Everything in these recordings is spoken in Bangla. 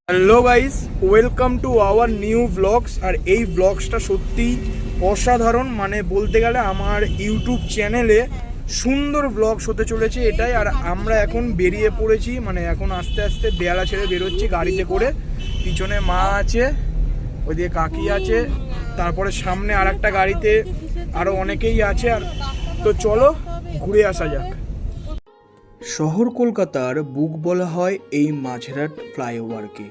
Hello guys, welcome to our new blogs. আর এই ব্লগসটা সত্যিই অসাধারণ, মানে বলতে গেলে আমার ইউটিউব চ্যানেলে সুন্দর ব্লগস হতে চলেছে এটাই। আর আমরা এখন বেরিয়ে পড়েছি, মানে এখন আস্তে আস্তে বেয়ালা ছেড়ে বেরোচ্ছি গাড়িতে করে। পিছনে মা আছে, ওইদিকে কাকি আছে, তারপরে সামনে আর একটা গাড়িতে আরও অনেকেই আছে। আর তো চলো ঘুরে আসা যাক। শহর কলকাতার বুক বলা হয় এই মাঝেরহাট ফ্লাইওভারকে।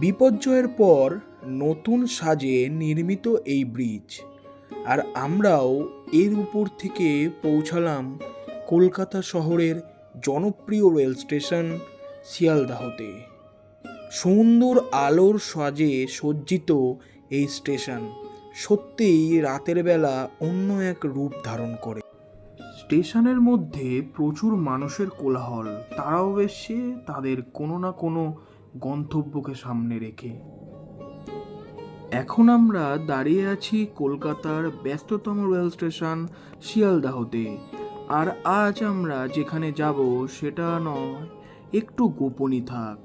বিপর্যয়ের পর নতুন সাজে নির্মিত এই ব্রিজ, আর আমরাও এর উপর থেকে পৌঁছালাম কলকাতা শহরের জনপ্রিয় রেল স্টেশন শিয়ালদাহতে। সুন্দর আলোর সাজে সজ্জিত এই স্টেশন সত্যিই রাতের বেলা অন্য এক রূপ ধারণ করে। স্টেশনের মধ্যে প্রচুর মানুষের কোলাহল, তারাও এসে তাদের কোনো না কোনো গন্তব্যকে সামনে রেখে। এখন আমরা দাঁড়িয়ে আছি কলকাতার ব্যস্ততম রেল স্টেশন শিয়ালদাহতে। আর আজ আমরা যেখানে যাব সেটা নয়, একটু গোপনই থাক।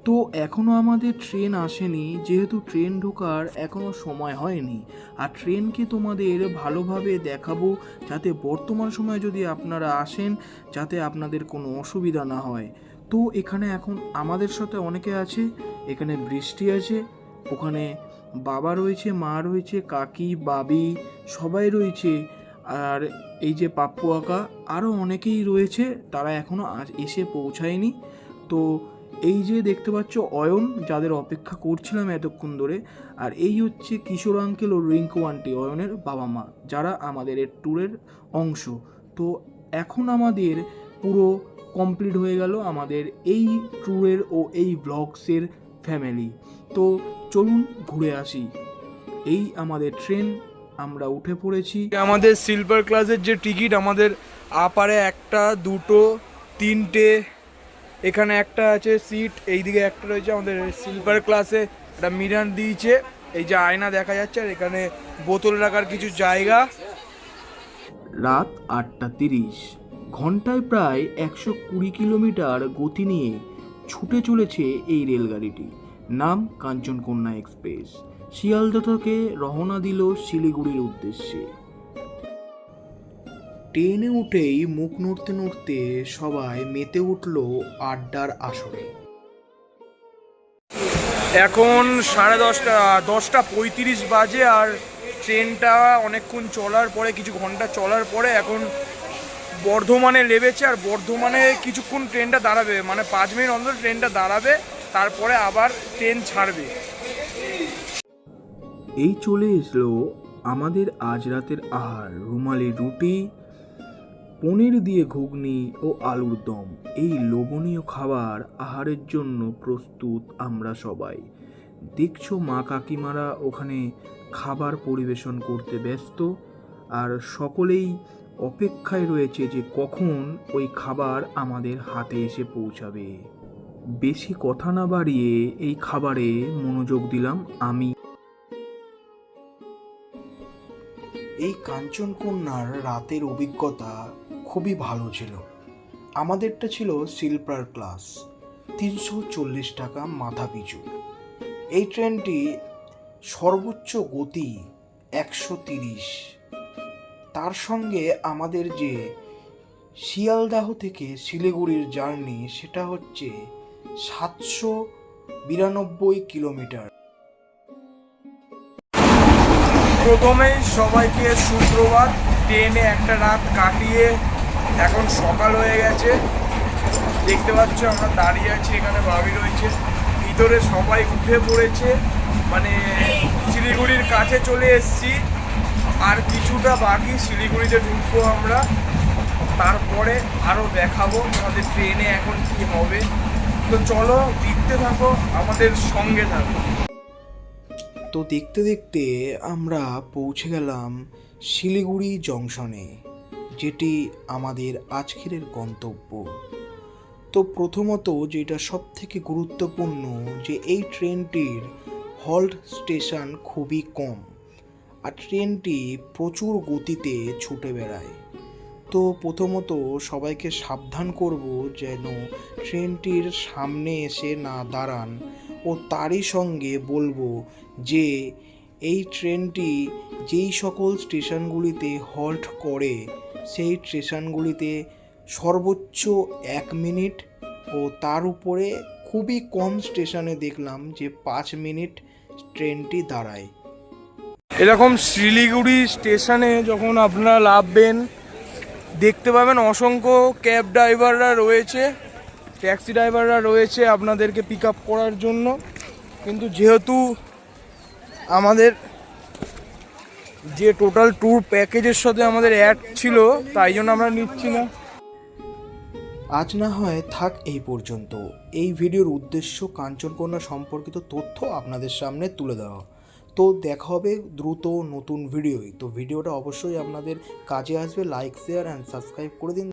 তো এখনও আমাদের ট্রেন আসেনি, যেহেতু ট্রেন ঢোকার এখনও সময় হয়নি। আর ট্রেনকে তোমাদের ভালোভাবে দেখাবো, যাতে বর্তমান সময়ে যদি আপনারা আসেন যাতে আপনাদের কোনো অসুবিধা না হয়। তো এখানে এখন আমাদের সাথে অনেকে আছে, এখানে বৃষ্টি আছে, ওখানে বাবা রয়েছে, মা রয়েছে, কাকি, বাবি সবাই রয়েছে। আর এই যে পাপ্পু আঁকা আরও অনেকেই রয়েছে, তারা এখনও এসে পৌঁছায়নি। তো এই যে দেখতে পাচ্ছ অয়ন, যাদের অপেক্ষা করছিলাম এতক্ষণ ধরে। আর এই হচ্ছে কিশোর আঙ্কেল ও রিঙ্কু আন্টি, অয়নের বাবা মা, যারা আমাদের এই ট্যুরের অংশ। তো এখন আমাদের পুরো কমপ্লিট হয়ে গেল আমাদের এই ট্যুরের ও এই ব্লগসের ফ্যামিলি। তো চলুন ঘুরে আসি। এই আমাদের ট্রেন, আমরা উঠে পড়েছি। আমাদের স্লিপার ক্লাসের যে টিকিট, আমাদের আপারে একটা, দুটো, তিনটে, এখানে একটা আছে সিট, এইদিকে একটা রয়েছে। আমাদের স্লিপার ক্লাসে একটা মিরার দিয়েছে, এই যে আয়না দেখা যাচ্ছে, আর এখানে বোতল রাখার কিছু জায়গা। রাত 8:30, ঘন্টায় প্রায় 120 কিলোমিটার গতি নিয়ে ছুটে চলেছে এই রেলগাড়িটি। নাম কাঞ্চনকন্যা এক্সপ্রেস। শিয়ালদা থেকে রওনা দিল শিলিগুড়ির উদ্দেশ্যে। ট্রেনে উঠেই মুখ নড়তে নড়তে সবাই মেতে উঠল আড্ডার আসরে। এখন 10:35 বাজে, আর ট্রেনটা অনেকক্ষণ চলার পরে, কিছু ঘন্টা চলার পরে এখন বর্ধমানে নেমেছে। আর বর্ধমানে কিছুক্ষণ ট্রেনটা দাঁড়াবে, মানে 5 মিনিট অন্তর ট্রেনটা দাঁড়াবে, তারপরে আবার ট্রেন ছাড়বে। এই চলে এসলো আমাদের আজ রাতের আহার, রুমালি রুটি, পনির দিয়ে ঘুগনি ও আলুর দম। এই লোভনীয় খাবার আহারের জন্য প্রস্তুত আমরা সবাই। দেখছো মা কাকিমারা ওখানে খাবার পরিবেশন করতে ব্যস্ত, আর সকলেই অপেক্ষায় রয়েছে যে কখন ওই খাবার আমাদের হাতে এসে পৌঁছাবে। বেশি কথা না বাড়িয়ে এই খাবারে মনোযোগ দিলাম আমি। এই কাঞ্চনকন্যার রাতের অভিজ্ঞতা খুবই ভালো ছিল। আমাদেরটা ছিল স্লিপার ক্লাস, 340 টাকা মাথা পিছু। এই ট্রেনটি সর্বোচ্চ গতি 130। তার সঙ্গে আমাদের যে শিয়ালদাহ থেকে শিলিগুড়ির জার্নি, সেটা হচ্ছে 792 কিলোমিটার। প্রথমেই সবাইকে সুপ্রভাত। ট্রেনে একটা রাত কাটিয়ে এখন সকাল হয়ে গেছে। দেখতে পাচ্ছ আমরা দাঁড়িয়ে আছি, এখানে ভাবি রয়েছে, ভিতরে সবাই উঠে পড়েছে, মানে শিলিগুড়ির কাছে চলে এসেছি। আর কিছুটা বাকি, শিলিগুড়িতে ঢুকবো আমরা, তারপরে আরও দেখাবো আমাদের ট্রেনে এখন কি হবে। তো চলো দেখতে থাকো, আমাদের সঙ্গে থাকো। তো দেখতে দেখতে আমরা পৌঁছে গেলাম শিলিগুড়ি জংশনে, যেটি আমাদের আজকের গন্তব্য। তো প্রথমত যেটা সব থেকে গুরুত্বপূর্ণ, যে এই ট্রেনটির হল্ট স্টেশন খুবই কম, আর ট্রেনটি প্রচুর গতিতে ছুটে বেড়ায়। তো প্রথমত সবাইকে সাবধান করব যেন ট্রেনটির সামনে এসে না দাঁড়ান, ও তারই সঙ্গে বলবো যে এই ট্রেনটি যেই সকল স্টেশনগুলিতে হল্ট করে সেই স্টেশনগুলিতে সর্বোচ্চ 1 মিনিট ও তার উপরে খুবই কম স্টেশনে দেখলাম যে 5 মিনিট ট্রেনটি দাঁড়ায়। এরকম শিলিগুড়ি স্টেশনে যখন আপনারা নামবেন দেখতে পাবেন অসংখ্য ক্যাব ড্রাইভাররা রয়েছে, ট্যাক্সি ড্রাইভাররা রয়েছে আপনাদেরকে পিক আপ করার জন্য, কিন্তু যেহেতু আমাদের যে টোটাল ট্যুর প্যাকেজের সাথে আমাদের অ্যাড ছিল তাই জন্য আমরা নিচ্ছি না। আজ না হয় থাক এই পর্যন্ত। এই ভিডিওর উদ্দেশ্য কাঞ্চনকন্যা সম্পর্কিত তথ্য আপনাদের সামনে তুলে দেওয়া। তো দেখা হবে দ্রুত নতুন ভিডিওয়। তো ভিডিওটা অবশ্যই আপনাদের কাজে আসবে, লাইক শেয়ার অ্যান্ড সাবস্ক্রাইব করে দিন।